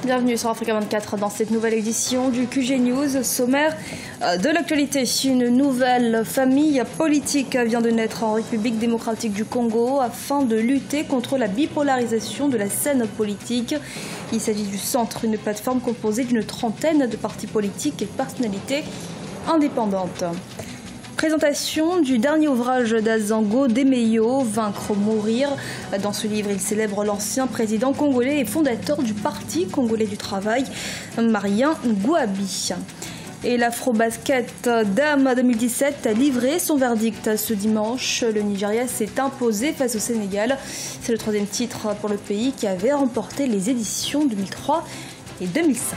Bienvenue sur Africa 24 dans cette nouvelle édition du QG News. Sommaire de l'actualité. Une nouvelle famille politique vient de naître en République démocratique du Congo afin de lutter contre la bipolarisation de la scène politique. Il s'agit du Centre, une plateforme composée d'une trentaine de partis politiques et personnalités indépendantes. Présentation du dernier ouvrage d'Azango Demeyo, Vaincre ou mourir. Dans ce livre, il célèbre l'ancien président congolais et fondateur du Parti congolais du travail, Marien Ngouabi. Et l'Afrobasket Dames 2017 a livré son verdict ce dimanche. Le Nigeria s'est imposé face au Sénégal. C'est le troisième titre pour le pays qui avait remporté les éditions 2003 et 2005.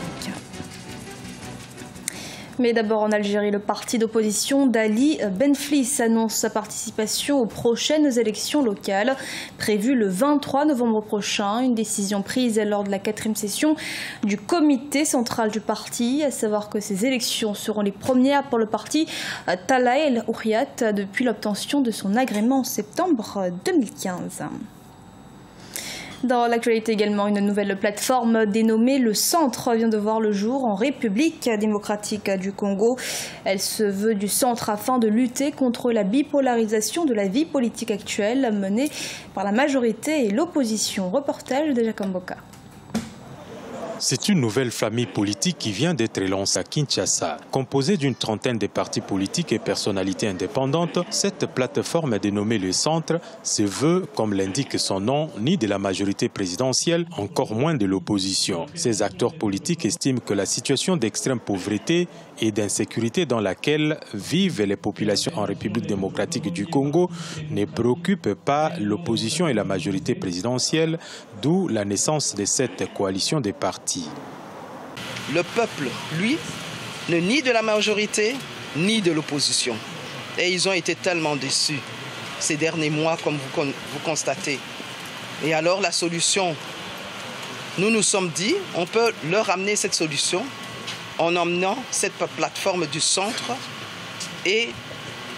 Mais d'abord en Algérie, le parti d'opposition d'Ali Benflis annonce sa participation aux prochaines élections locales prévues le 23 novembre prochain. Une décision prise lors de la 4e session du comité central du parti, à savoir que ces élections seront les premières pour le parti Tala El Ouriat depuis l'obtention de son agrément en septembre 2015. Dans l'actualité également, une nouvelle plateforme dénommée Le Centre vient de voir le jour en République démocratique du Congo. Elle se veut du centre afin de lutter contre la bipolarisation de la vie politique actuelle menée par la majorité et l'opposition. Reportage de Jacques Mboka. C'est une nouvelle famille politique qui vient d'être lancée à Kinshasa. Composée d'une trentaine de partis politiques et personnalités indépendantes, cette plateforme dénommée Le Centre se veut, comme l'indique son nom, ni de la majorité présidentielle, encore moins de l'opposition. Ces acteurs politiques estiment que la situation d'extrême pauvreté et d'insécurité dans laquelle vivent les populations en République démocratique du Congo ne préoccupe pas l'opposition et la majorité présidentielle, d'où la naissance de cette coalition des partis. Le peuple, lui, n'est ni de la majorité ni de l'opposition. Et ils ont été tellement déçus ces derniers mois, comme vous constatez. Et alors la solution, nous nous sommes dit, on peut leur amener cette solution en emmenant cette plateforme du centre et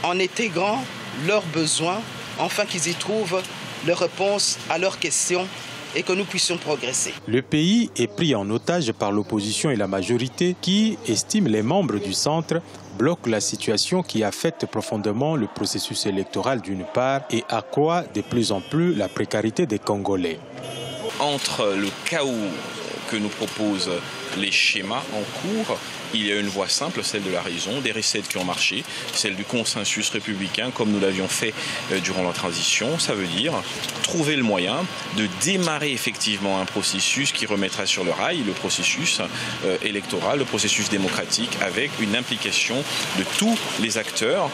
en intégrant leurs besoins, afin qu'ils y trouvent leur réponse à leurs questions et que nous puissions progresser. Le pays est pris en otage par l'opposition et la majorité qui estiment les membres du centre bloquent la situation qui affecte profondément le processus électoral d'une part et accroît de plus en plus la précarité des Congolais. Entre le chaos que nous proposent les schémas en cours, il y a une voie simple, celle de la raison, des recettes qui ont marché, celle du consensus républicain comme nous l'avions fait durant la transition. Ça veut dire trouver le moyen de démarrer effectivement un processus qui remettra sur le rail le processus électoral, le processus démocratique avec une implication de tous les acteurs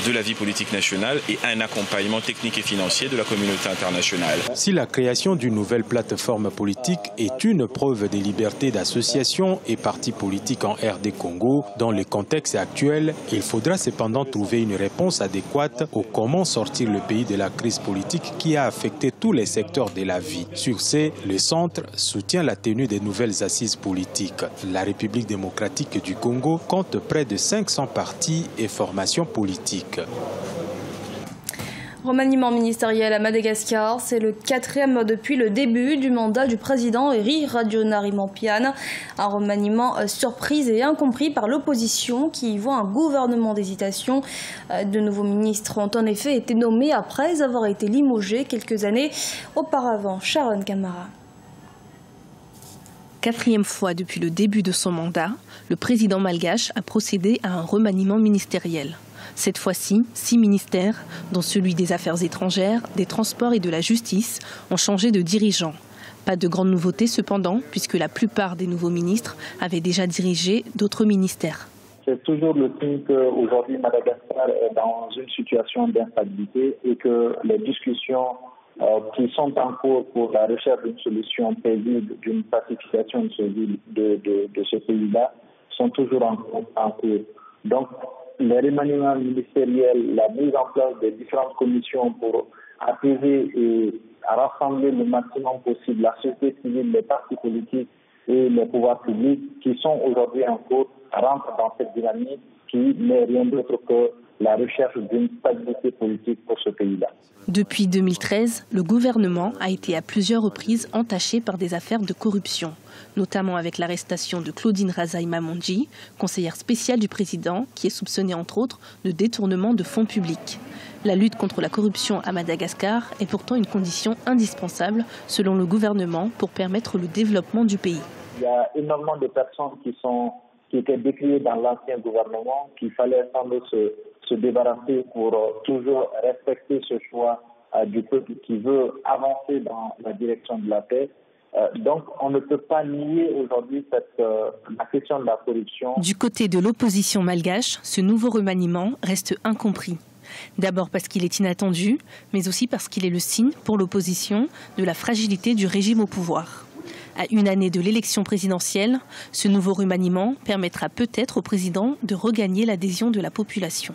de la vie politique nationale et un accompagnement technique et financier de la communauté internationale. Si la création d'une nouvelle plateforme politique est une preuve des libertés d'association et partis politiques en RD Congo, dans le contexte actuel, il faudra cependant trouver une réponse adéquate au comment sortir le pays de la crise politique qui a affecté tous les secteurs de la vie. Sur ce, le centre soutient la tenue des nouvelles assises politiques. La République démocratique du Congo compte près de 500 partis et formations politiques. Remaniement ministériel à Madagascar, c'est le 4e depuis le début du mandat du président Eri Radjonarimampiane. Un remaniement surprise et incompris par l'opposition qui y voit un gouvernement d'hésitation. De nouveaux ministres ont en effet été nommés après avoir été limogés quelques années auparavant. Sharon Kamara. 4e fois depuis le début de son mandat, le président malgache a procédé à un remaniement ministériel. Cette fois-ci, 6 ministères, dont celui des Affaires étrangères, des Transports et de la Justice, ont changé de dirigeant. Pas de grande nouveauté cependant, puisque la plupart des nouveaux ministres avaient déjà dirigé d'autres ministères. C'est toujours le signe qu'aujourd'hui Madagascar est dans une situation d'instabilité et que les discussions qui sont en cours pour la recherche d'une solution paisible, d'une pacification de ce pays-là, sont toujours en cours. Donc, les remaniements ministériels, la mise en place des différentes commissions pour apaiser et rassembler le maximum possible la société civile, les partis politiques et les pouvoirs publics qui sont aujourd'hui en cours rentrent dans cette dynamique qui n'est rien d'autre que la recherche d'une stabilité politique pour ce pays-là. Depuis 2013, le gouvernement a été à plusieurs reprises entaché par des affaires de corruption, notamment avec l'arrestation de Claudine Razaï-Mamondji, conseillère spéciale du président, qui est soupçonnée entre autres de détournement de fonds publics. La lutte contre la corruption à Madagascar est pourtant une condition indispensable, selon le gouvernement, pour permettre le développement du pays. Il y a énormément de personnes qui étaient décriées dans l'ancien gouvernement, qu'il fallait sans doute se débarrasser pour toujours respecter ce choix du peuple qui veut avancer dans la direction de la paix. Donc on ne peut pas nier aujourd'hui la question de la corruption. Du côté de l'opposition malgache, ce nouveau remaniement reste incompris. D'abord parce qu'il est inattendu, mais aussi parce qu'il est le signe pour l'opposition de la fragilité du régime au pouvoir. À une année de l'élection présidentielle, ce nouveau remaniement permettra peut-être au président de regagner l'adhésion de la population.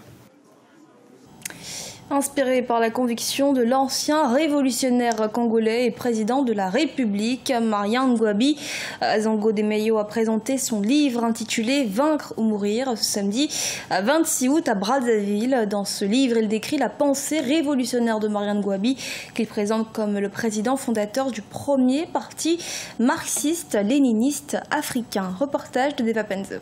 Inspiré par la conviction de l'ancien révolutionnaire congolais et président de la République, Marien Ngouabi, Zango Demeyo a présenté son livre intitulé « Vaincre ou mourir » ce samedi 26 août à Brazzaville. Dans ce livre, il décrit la pensée révolutionnaire de Marien Ngouabi, qu'il présente comme le président fondateur du premier parti marxiste-léniniste africain. Reportage de Deva Penzo.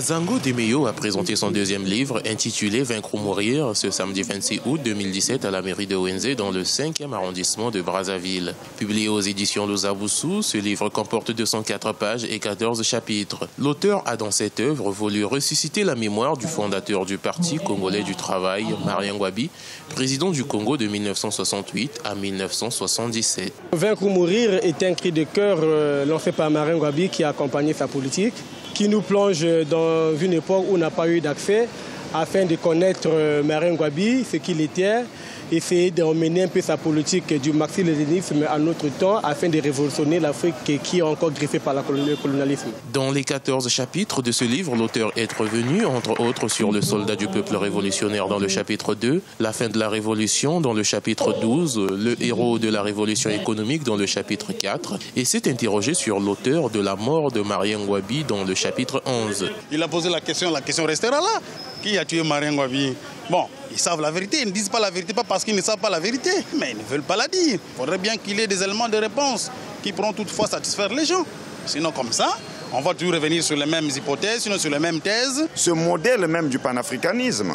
Zango Demeyo a présenté son deuxième livre intitulé « Vaincre ou mourir » ce samedi 26 août 2017 à la mairie de Wenze dans le 5e arrondissement de Brazzaville. Publié aux éditions Lozaboussou, ce livre comporte 204 pages et 14 chapitres. L'auteur a dans cette œuvre voulu ressusciter la mémoire du fondateur du Parti congolais du travail, Marien Ngouabi, président du Congo de 1968 à 1977. « Vaincre ou mourir » est un cri de cœur lancé par Marien Ngouabi qui a accompagné sa politique, qui nous plonge dans une époque où on n'a pas eu d'accès, afin de connaître Marien Ngouabi, ce qu'il était, essayer d'emmener un peu sa politique du marxisme-léninisme à notre temps, afin de révolutionner l'Afrique qui est encore griffée par le colonialisme. Dans les 14 chapitres de ce livre, l'auteur est revenu, entre autres, sur le soldat du peuple révolutionnaire dans le chapitre 2, la fin de la révolution dans le chapitre 12, le héros de la révolution économique dans le chapitre 4, et s'est interrogé sur l'auteur de la mort de Marien Ngouabi dans le chapitre 11. Il a posé la question restera là. Qui a tué Marien Ngouabi? Bon, ils savent la vérité, ils ne disent pas la vérité, pas parce qu'ils ne savent pas la vérité, mais ils ne veulent pas la dire. Il faudrait bien qu'il y ait des éléments de réponse qui pourront toutefois satisfaire les gens. Sinon, comme ça, on va toujours revenir sur les mêmes hypothèses, sinon sur les mêmes thèses. Ce modèle même du panafricanisme,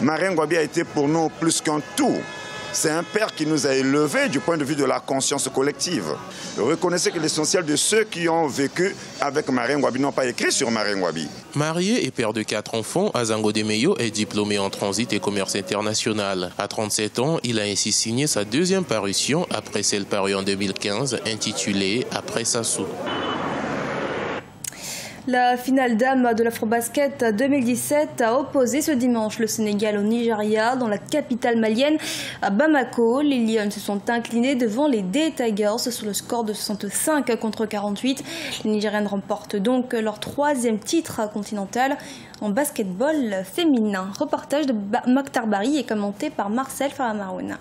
Marien Ngouabi a été pour nous plus qu'un tout. C'est un père qui nous a élevés du point de vue de la conscience collective. Reconnaissez que l'essentiel de ceux qui ont vécu avec Marien Ngouabi n'ont pas écrit sur Marien Ngouabi. Marié et père de 4 enfants, Zango Demeyo est diplômé en transit et commerce international. À 37 ans, il a ainsi signé sa deuxième parution après celle parue en 2015 intitulée « Après Sassou ». La finale dames de l'Afrobasket 2017 a opposé ce dimanche le Sénégal au Nigeria dans la capitale malienne à Bamako. Les Lions se sont inclinés devant les D Tigers sur le score de 65 contre 48. Les Nigériennes remportent donc leur 3e titre continental en basketball féminin. Reportage de Mokhtar Bari est commenté par Marcel Faramarouna.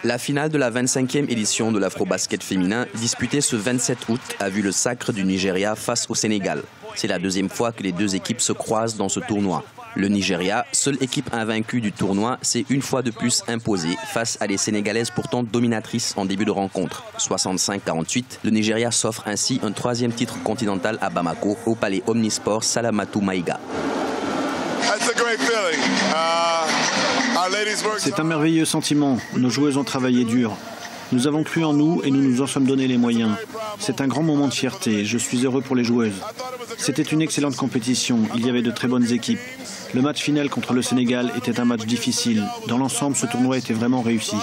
La finale de la 25e édition de l'Afrobasket féminin, disputée ce 27 août, a vu le sacre du Nigeria face au Sénégal. C'est la deuxième fois que les deux équipes se croisent dans ce tournoi. Le Nigeria, seule équipe invaincue du tournoi, s'est une fois de plus imposée face à des Sénégalaises pourtant dominatrices en début de rencontre. 65-48, le Nigeria s'offre ainsi un 3e titre continental à Bamako, au palais Omnisport Salamatu Maïga. C'est un merveilleux sentiment. Nos joueuses ont travaillé dur. Nous avons cru en nous et nous nous en sommes donné les moyens. C'est un grand moment de fierté. Je suis heureux pour les joueuses. C'était une excellente compétition. Il y avait de très bonnes équipes. Le match final contre le Sénégal était un match difficile. Dans l'ensemble, ce tournoi était vraiment réussi.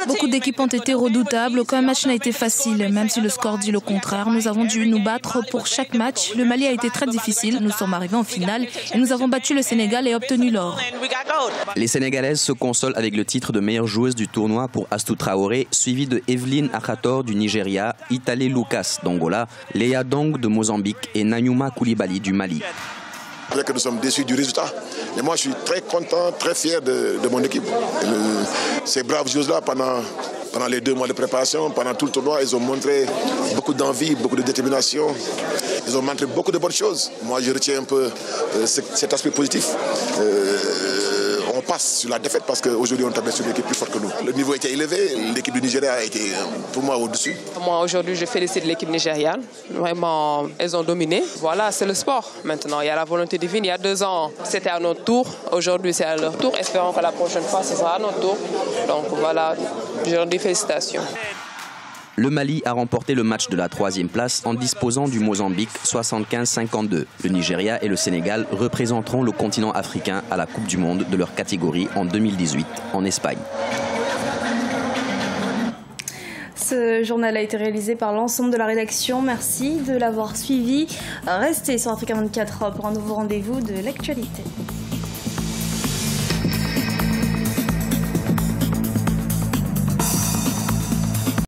Beaucoup d'équipes ont été redoutables. Aucun match n'a été facile, même si le score dit le contraire. Nous avons dû nous battre pour chaque match. Le Mali a été très difficile. Nous sommes arrivés en finale et nous avons battu le Sénégal et obtenu l'or. Les Sénégalaises se consolent avec le titre de meilleure joueuse du tournoi pour Astou Traoré, suivie de Evelyne Akator du Nigeria, Itale Lucas d'Angola, Léa Dong de Mozambique et Nanyuma Koulibaly du Mali. Que nous sommes déçus du résultat. Et moi, je suis très content, très fier de mon équipe. Ces braves joueuses-là, pendant Pendant les 2 mois de préparation, pendant tout le tournoi, ils ont montré beaucoup d'envie, beaucoup de détermination. Ils ont montré beaucoup de bonnes choses. Moi, je retiens un peu cet aspect positif. On passe sur la défaite parce qu'aujourd'hui, on tape sur une équipe plus forte que nous. Le niveau était élevé, l'équipe du Nigeria a été, pour moi, au-dessus. Moi, aujourd'hui, je félicite l'équipe nigériane. Vraiment, elles ont dominé. Voilà, c'est le sport. Maintenant, il y a la volonté divine. Il y a 2 ans, c'était à notre tour. Aujourd'hui, c'est à leur tour. Espérons que la prochaine fois, ce sera à notre tour. Donc voilà, je leur dis félicitations. Le Mali a remporté le match de la 3e place en disposant du Mozambique 75-52. Le Nigeria et le Sénégal représenteront le continent africain à la Coupe du Monde de leur catégorie en 2018 en Espagne. Ce journal a été réalisé par l'ensemble de la rédaction. Merci de l'avoir suivi. Restez sur Africa 24 pour un nouveau rendez-vous de l'actualité.